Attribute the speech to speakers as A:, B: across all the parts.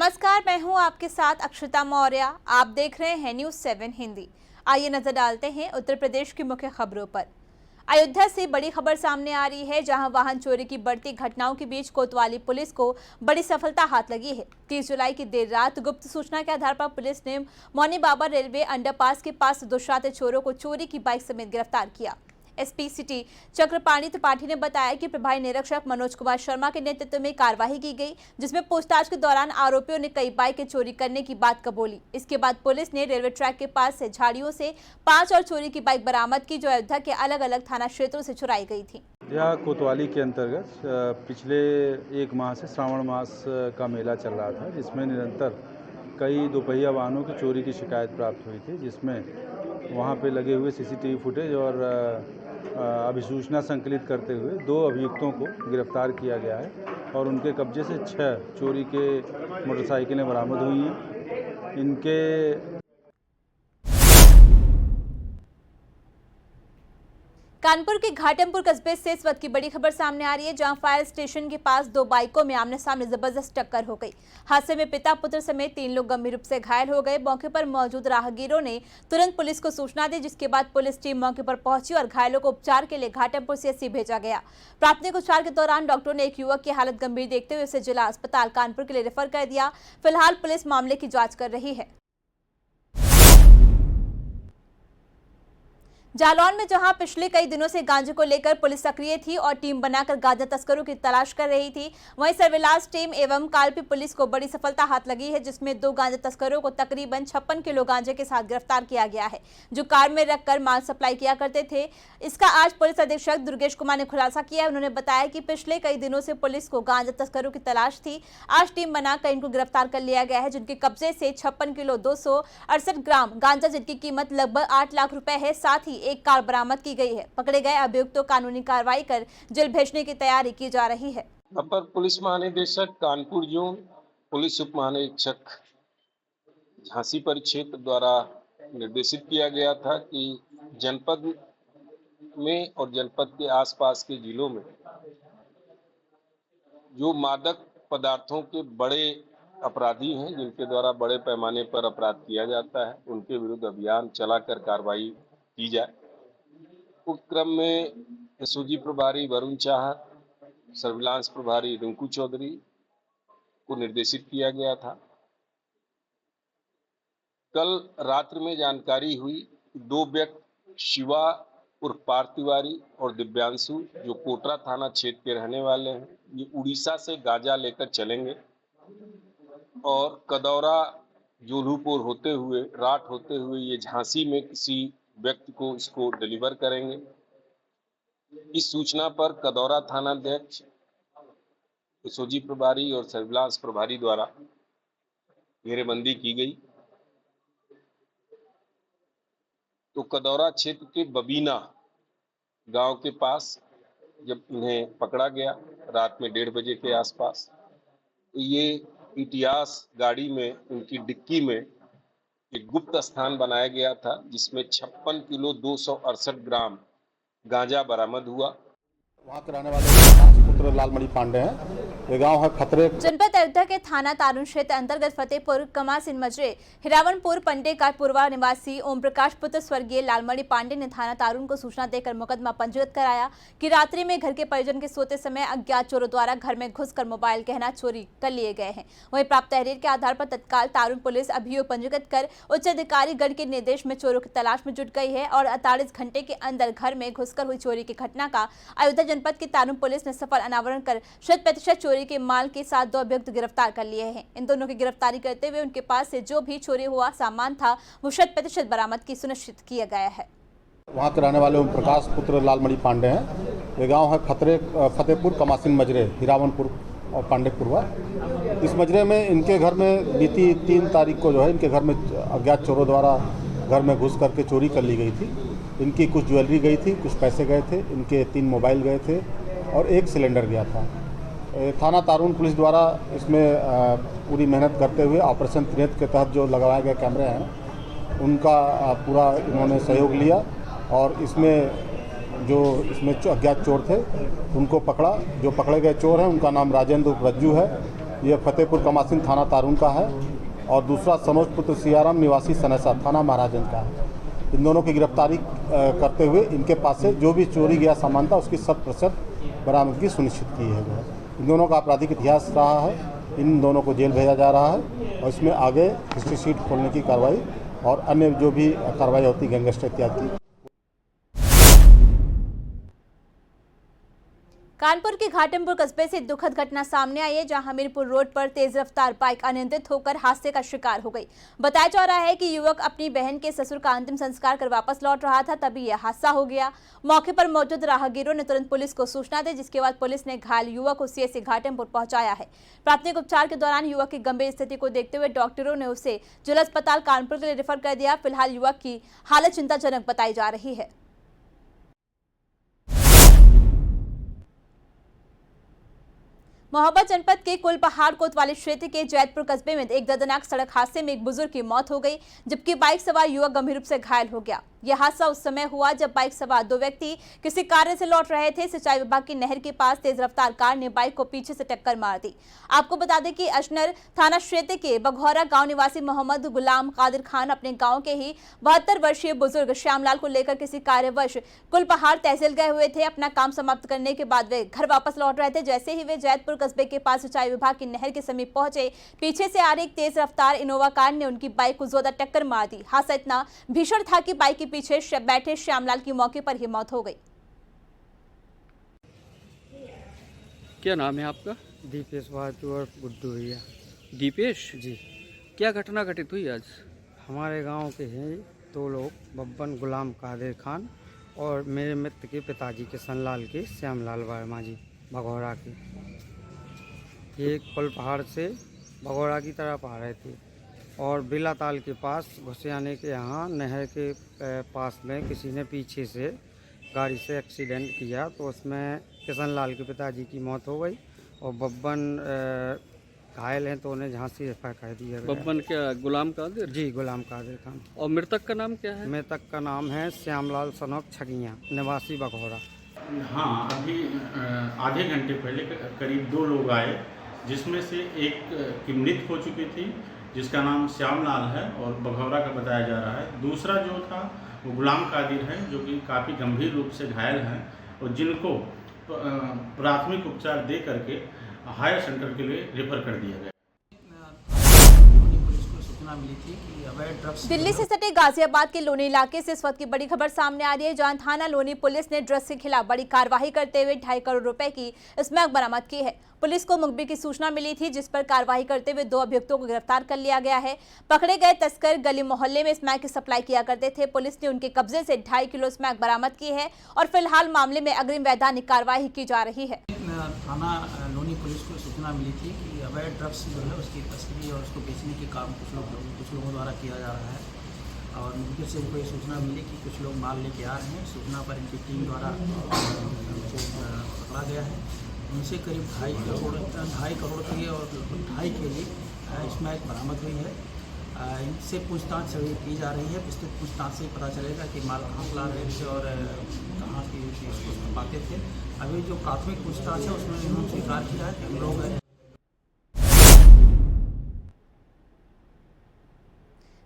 A: नमस्कार, मैं हूं आपके साथ अक्षता मौर्य। आप देख रहे हैं न्यूज़ 7 हिंदी। आइए नजर डालते हैं उत्तर प्रदेश की मुख्य खबरों पर। अयोध्या से बड़ी खबर सामने आ रही है, जहां वाहन चोरी की बढ़ती घटनाओं के बीच कोतवाली पुलिस को बड़ी सफलता हाथ लगी है। 30 जुलाई की देर रात गुप्त सूचना के आधार पर पुलिस ने मौनी बाबा रेलवे अंडरपास के पास दुशाते चोरों को चोरी की बाइक समेत गिरफ्तार किया। एसपी सिटी चक्रपाणी त्रिपाठी ने बताया कि प्रभारी निरीक्षक मनोज कुमार शर्मा के नेतृत्व में कार्रवाई की गई, जिसमें पूछताछ के दौरान आरोपियों ने कई बाइकें चोरी करने की बात कबूली। इसके बाद पुलिस ने रेलवे ट्रैक के पास से झाड़ियों से 5 और चोरी की बाइक बरामद की, जो अयोध्या के अलग अलग थाना क्षेत्रों से चुराई गई थी।
B: यह कोतवाली के अंतर्गत पिछले एक माह से श्रावण मास का मेला चल रहा था, जिसमें निरंतर कई दोपहिया वाहनों की चोरी की शिकायत प्राप्त हुई थी, जिसमें वहां पे लगे हुए सीसीटीवी फुटेज और अभिसूचना संकलित करते हुए 2 अभियुक्तों को गिरफ्तार किया गया है और उनके कब्जे से 6 चोरी के मोटरसाइकिलें बरामद हुई हैं। इनके
A: कानपुर के घाटमपुर कस्बे से इस वक्त की बड़ी खबर सामने आ रही है, जहां फायर स्टेशन के पास 2 बाइकों में आमने सामने जबरदस्त टक्कर हो गई। हादसे में पिता पुत्र समेत 3 लोग गंभीर रूप से घायल हो गए। मौके पर मौजूद राहगीरों ने तुरंत पुलिस को सूचना दी, जिसके बाद पुलिस टीम मौके पर पहुंची और घायलों को उपचार के लिए घाटमपुर सीएचसी भेजा गया। प्राथमिक उपचार के दौरान डॉक्टरों ने एक युवक की हालत गंभीर देखते हुए उसे जिला अस्पताल कानपुर के लिए रेफर कर दिया। फिलहाल पुलिस मामले की जाँच कर रही है। जालौन में जहां पिछले कई दिनों से गांजे को लेकर पुलिस सक्रिय थी और टीम बनाकर गांजा तस्करों की तलाश कर रही थी, वहीं सर्विलांस टीम एवं कालपी पुलिस को बड़ी सफलता हाथ लगी है, जिसमें 2 गांजा तस्करों को तकरीबन 56 किलो गांजे के साथ गिरफ्तार किया गया है, जो कार में रखकर माल सप्लाई किया करते थे। इसका आज पुलिस अधीक्षक दुर्गेश कुमार ने खुलासा किया है। उन्होंने बताया कि पिछले कई दिनों से पुलिस को गांजा तस्करों की तलाश थी। आज टीम बनाकर इनको गिरफ्तार कर लिया गया है, जिनके कब्जे से 56 किलो 268 ग्राम गांजा, जिनकी कीमत लगभग 8 लाख रुपए है, साथ ही एक कार बरामद की गई है। पकड़े गए अभियुक्तों कानूनी कार्रवाई कर जेल भेजने की तैयारी की जा रही है।
C: अपर पुलिस महानिदेशक कानपुर जोन पुलिस उप महानिरीक्षक झांसी परिक्षेत्र द्वारा निर्देशित किया गया था कि जनपद में और जनपद के आसपास के जिलों में जो मादक पदार्थों के बड़े अपराधी हैं, जिनके द्वारा बड़े पैमाने पर अपराध किया जाता है, उनके विरुद्ध अभियान चलाकर कार्रवाई की जाए। उस क्रम में एसओजी प्रभारी वरुण चाहत, सर्विलांस प्रभारी रिंकू चौधरी को निर्देशित किया गया था। कल रात्रि में जानकारी हुई 2 व्यक्ति शिवा उर्फ पार्थ तिवारी और दिव्यांशु, जो कोटरा थाना क्षेत्र के रहने वाले हैं, ये उड़ीसा से गांजा लेकर चलेंगे और कदौरा जोलूपुर होते हुए राट होते हुए ये झांसी में किसी व्यक्ति को इसको डिलीवर करेंगे। इस सूचना पर कदौरा थानाध्यक्ष, एसओजी प्रभारी और सर्विलांस प्रभारी द्वारा घेरेबंदी की गई। तो कदौरा क्षेत्र के बबीना गांव के पास जब इन्हें पकड़ा गया रात में 1:30 बजे के आसपास, तो ये इतिहास गाड़ी में उनकी डिक्की में एक गुप्त स्थान बनाया गया था, जिसमें 56 किलो 268 ग्राम गांजा बरामद हुआ।
D: वहाँ के रहने वाले पुत्र लालमणि पांडे हैं। ये गांव है खतरे।
A: जनपद अयोध्या के थाना तारुण क्षेत्र अंतर्गत फतेहपुर कमासिन मजरे हिरावनपुर पंडे का पूर्वा निवासी ओम प्रकाश पुत्र स्वर्गीय लालमणि पांडे ने थाना तारुण को सूचना देकर मुकदमा पंजीकृत कराया कि रात्रि में घर के परिजन के सोते समय अज्ञात चोरों द्वारा घर में घुसकर मोबाइल गहना चोरी कर लिए गए हैं। वहीं प्राप्त तहरीर के आधार पर तत्काल तारुण पुलिस अभियोग पंजीकृत कर उच्च अधिकारी गण के निर्देश में चोरों की तलाश में जुट गई है और 48 घंटे के अंदर घर में घुसकर हुई चोरी की घटना का अयोध्या जनपद की तारुण पुलिस ने सफल अनावरण कर 100% चोरी के माल के साथ 2 अभियुक्त गिरफ्तार कर लिए हैं। इन दोनों की गिरफ्तारी करते हुए उनके पास से जो भी चोरी हुआ सामान था वो 100% बरामद की सुनिश्चित किया गया है।
D: वहाँ के रहने वाले ओम प्रकाश पुत्र लालमणि पांडे हैं। ये गांव है फतेहपुर कमासिन मजरे हिरावनपुर और पांडेपुरवा। इस मजरे में इनके घर में बीती 3 तारीख को जो है इनके घर में अज्ञात चोरों द्वारा घर में घुस करके चोरी कर ली गई थी। इनकी कुछ ज्वेलरी गई थी, कुछ पैसे गए थे, इनके 3 मोबाइल गए थे और 1 सिलेंडर गया था। थाना तारुण पुलिस द्वारा इसमें पूरी मेहनत करते हुए ऑपरेशन त्रिनेत्र के तहत जो लगाए गए कैमरे हैं उनका पूरा इन्होंने सहयोग लिया और इसमें जो इसमें अज्ञात चोर थे उनको पकड़ा। जो पकड़े गए चोर हैं उनका नाम राजेंद्र रज्जू है ये फतेहपुर कमासिन थाना तारून का है और दूसरा सनोज पुत्र सियाराम निवासी सनेसा थाना महाराजगंज का है। इन दोनों की गिरफ्तारी करते हुए इनके पास से जो भी चोरी गया सामान था उसकी 100% बरामदगी सुनिश्चित की है। इन दोनों का आपराधिक इतिहास रहा है। इन दोनों को जेल भेजा जा रहा है और इसमें आगे हिस्ट्री शीट खोलने की कार्रवाई और अन्य जो भी कार्रवाई होती गैंगस्टर इत्यादि की।
A: कानपुर के घाटमपुर कस्बे से दुखद घटना सामने आई है, जहां हमीरपुर रोड पर तेज रफ्तार बाइक अनियंत्रित होकर हादसे का शिकार हो गई। बताया जा रहा है कि युवक अपनी बहन के ससुर का अंतिम संस्कार कर वापस लौट रहा था, तभी यह हादसा हो गया। मौके पर मौजूद राहगीरों ने तुरंत पुलिस को सूचना दी, जिसके बाद पुलिस ने घायल युवक को सीएचसी घाटमपुर पहुंचाया है। प्राथमिक उपचार के दौरान युवक की गंभीर स्थिति को देखते हुए डॉक्टरों ने उसे जिला अस्पताल कानपुर के लिए रेफर कर दिया। फिलहाल युवक की हालत चिंताजनक बताई जा रही है। मोहब्बत जनपद के कुलपहाड़ कोतवाली क्षेत्र के जैतपुर कस्बे में एक दर्दनाक सड़क हादसे में एक बुजुर्ग की मौत हो गई, जबकि बाइक सवार युवक गंभीर रूप से घायल हो गया। यह हादसा उस समय हुआ जब बाइक सवार दो व्यक्ति किसी कार्य से लौट रहे थे। सिंचाई विभाग की नहर के पास तेज रफ्तार कार ने बाइक को पीछे से टक्कर मार दी। आपको बता दें कि अशनर थाना क्षेत्र के बघौरा गांव निवासी मोहम्मद गुलाम कादिर खान अपने गांव के ही 72 वर्षीय बुजुर्ग श्यामलाल को लेकर किसी कार्यवश कुलपहाड़ तहसील गए हुए थे। अपना काम समाप्त करने के बाद वे घर वापस लौट रहे थे। जैसे ही वे जैतपुर कस्बे के पास सिंचाई विभाग की नहर के समीप पहुंचे, पीछे से आ रही एक तेज रफ्तार इनोवा कार ने उनकी बाइक को जोरदार टक्कर मार दी। हादसा इतना भीषण था कि बाइक के पीछे बैठे श्यामलाल की मौके पर ही मौत हो गई।
E: क्या नाम है आपका?
F: दीपेश भारती और गुड्डू भैया।
E: दीपेश
F: जी,
E: क्या घटना घटित हुई आज?
F: हमारे गांव के हैं दो लोग, बब्बन गुलाम कादिर खान और मेरे मित्र के पिताजी के सनलाल के श्यामलाल वर्मा जी भगौरा के। ये कुलपहाड़ से भगौरा की तरफ आ रहे थे और बिलाताल के पास घुसियाने के यहाँ नहर के पास में किसी ने पीछे से गाड़ी से एक्सीडेंट किया, तो उसमें किशनलाल के पिताजी की मौत हो गई और बब्बन घायल हैं, तो उन्हें झांसी रेफर कर दिया गया।
E: बब्बन क्या गुलाम कादिर?
F: जी, गुलाम कादिर खान।
E: और मृतक का नाम क्या है?
F: मृतक का नाम है श्यामलाल सनोक छगिया, निवासी बघौरा।
G: हाँ, अभी आधे घंटे पहले करीब दो लोग आए, जिसमें से एक की मृत हो चुकी थी, जिसका नाम श्यामलाल है और बघौरा का बताया जा रहा है। दूसरा जो था वो गुलाम कादिर है, जो कि काफ़ी गंभीर रूप से घायल हैं और जिनको प्राथमिक उपचार दे करके हायर सेंटर के लिए रेफर कर दिया गया।
A: दिल्ली से सटे गाजियाबाद के लोनी इलाके से इस वक्त की बड़ी खबर सामने आ रही है, जहां थाना लोनी पुलिस ने ड्रग्स के खिलाफ बड़ी कार्रवाई करते हुए 2.5 करोड़ रुपए की स्मैक बरामद की है। पुलिस को मुखबिर की सूचना मिली थी, जिस पर कार्रवाई करते हुए 2 अभियुक्तों को गिरफ्तार कर लिया गया है। पकड़े गए तस्कर गली मोहल्ले में स्मैक की सप्लाई किया करते थे। पुलिस ने उनके कब्जे से 2.5 किलो स्मैक बरामद की है और फिलहाल मामले में अग्रिम वैधानिक कार्रवाई की जा रही है।
H: थाना लोनी पुलिस को सूचना मिली थी कि अवैध ड्रग्स जो है उसकी तस्करी और उसको बेचने के काम कुछ लोगों द्वारा किया जा रहा है और मुखबिर से उनको ये सूचना मिली कि कुछ लोग माल लेके आ रहे हैं। सूचना पर इनकी टीम द्वारा उनको पकड़ा गया है। उनसे करीब 2.5 करोड़ की और 2.5 केजी स्मैक बरामद हुई है। इनसे पूछताछ सभी की जा रही है। विस्तृत पूछताछ से पता चलेगा कि माल कहाँ से ला रहे थे और कहाँ की इसको पाते थे। अभी जो प्राथमिक पूछताछ है उसमें इन्होंने स्वीकार किया है कि हम लोग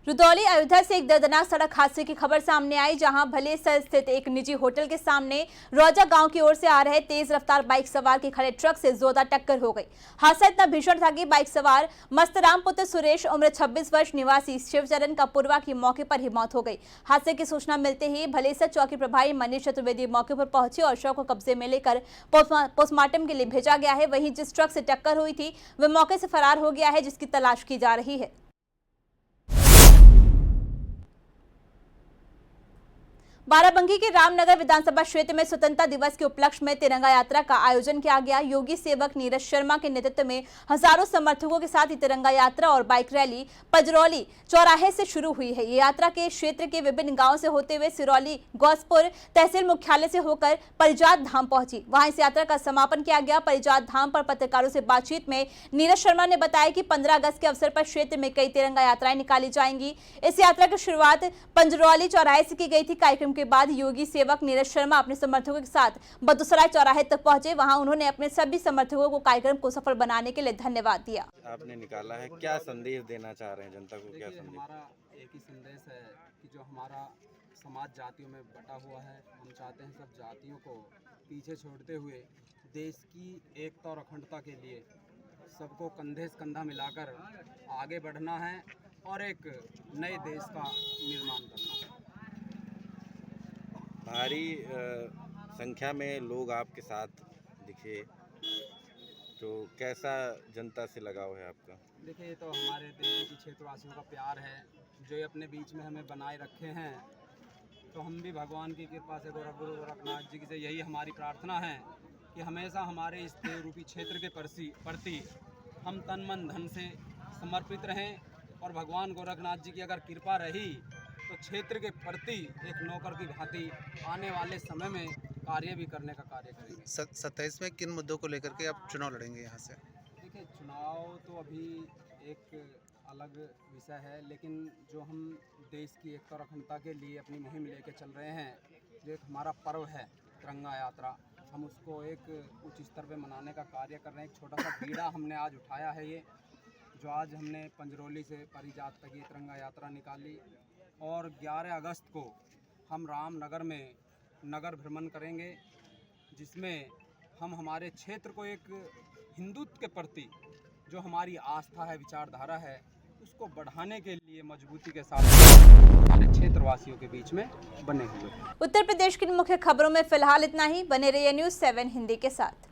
A: रुदौली अयोध्या से एक दर्दनाक सड़क हादसे की खबर सामने आई, जहां भलेसर स्थित एक निजी होटल के सामने रौजा गांव की ओर से आ रहे तेज रफ्तार बाइक सवार की खड़े ट्रक से जोरदार टक्कर हो गई। हादसा इतना भीषण था कि बाइक सवार मस्तराम पुत्र सुरेश उम्र 26 वर्ष निवासी शिवचरण कपूरवा की मौके पर ही मौत हो गई। हादसे की सूचना मिलते ही भलेसर चौकी प्रभारी मनीष चतुर्वेदी मौके पर पहुंचे और शव को कब्जे में लेकर पोस्टमार्टम के लिए भेजा गया है। वहीं जिस ट्रक से टक्कर हुई थी वह मौके से फरार हो गया है, जिसकी तलाश की जा रही है। बाराबंकी के रामनगर विधानसभा क्षेत्र में स्वतंत्रता दिवस के उपलक्ष्य में तिरंगा यात्रा का आयोजन किया गया। योगी सेवक नीरज शर्मा के नेतृत्व में हजारों समर्थकों के साथ तिरंगा यात्रा और बाइक रैली पजरौली चौराहे से शुरू हुई है। ये यात्रा के क्षेत्र के विभिन्न गांवों से होते हुए सिरौली गौसपुर तहसील मुख्यालय से होकर परिजात धाम पहुंची। वहां इस यात्रा का समापन किया गया। परिजात धाम पर पत्रकारों से बातचीत में नीरज शर्मा ने बताया कि 15 अगस्त के अवसर पर क्षेत्र में कई तिरंगा यात्राएं निकाली जाएंगी। इस यात्रा की शुरुआत पंजरौली चौराहे से की गई थी। कार्यक्रम के बाद योगी सेवक नीरज शर्मा अपने समर्थकों के साथ बदूसराय चौराहे तक पहुंचे। वहां उन्होंने अपने सभी समर्थकों को कार्यक्रम को सफल बनाने के लिए धन्यवाद दिया।
I: आपने निकाला है, क्या संदेश देना चाह रहे हैं जनता को? क्या संदेश?
J: हमारा एक ही संदेश है कि जो हमारा समाज जातियों में बटा हुआ है, हम चाहते हैं सब जातियों को पीछे छोड़ते हुए देश की एकता और अखंडता के लिए सबको कंधे से कंधा मिलाकर आगे बढ़ना है और एक नए देश का निर्माण करना है।
I: भारी संख्या में लोग आपके साथ दिखे, तो कैसा जनता से लगाव है आपका?
J: देखिए, ये तो हमारे देश की क्षेत्रवासियों का प्यार है जो ये अपने बीच में हमें बनाए रखे हैं। तो हम भी भगवान की कृपा से गोरखनाथ जी से यही हमारी प्रार्थना है कि हमेशा हमारे इस देव रूपी क्षेत्र के प्रति हम तन मन धन से समर्पित रहें और भगवान गोरखनाथ जी की अगर कृपा रही तो क्षेत्र के प्रति एक नौकर की भांति आने वाले समय में कार्य भी करने का कार्य करेंगे।
K: 27 में किन मुद्दों को लेकर के आप चुनाव लड़ेंगे यहाँ से?
J: देखिए, चुनाव तो अभी एक अलग विषय है, लेकिन जो हम देश की एकता और अखंडता के लिए अपनी मुहिम लेके चल रहे हैं, जो एक हमारा पर्व है तिरंगा यात्रा, हम उसको एक उच्च स्तर पे मनाने का कार्य कर रहे हैं। एक छोटा सा बीड़ा हमने आज उठाया है, ये जो आज हमने पंजरौली से परिजात तक ये तिरंगा यात्रा निकाली और 11 अगस्त को हम रामनगर में नगर भ्रमण करेंगे, जिसमें हम हमारे क्षेत्र को एक हिंदुत्व के प्रति जो हमारी आस्था है, विचारधारा है, उसको बढ़ाने के लिए मजबूती के साथ हमारे क्षेत्रवासियों के बीच में बने हुए।
A: उत्तर प्रदेश की मुख्य खबरों में फिलहाल इतना ही। बने रहिए न्यूज़ 7 हिंदी के साथ।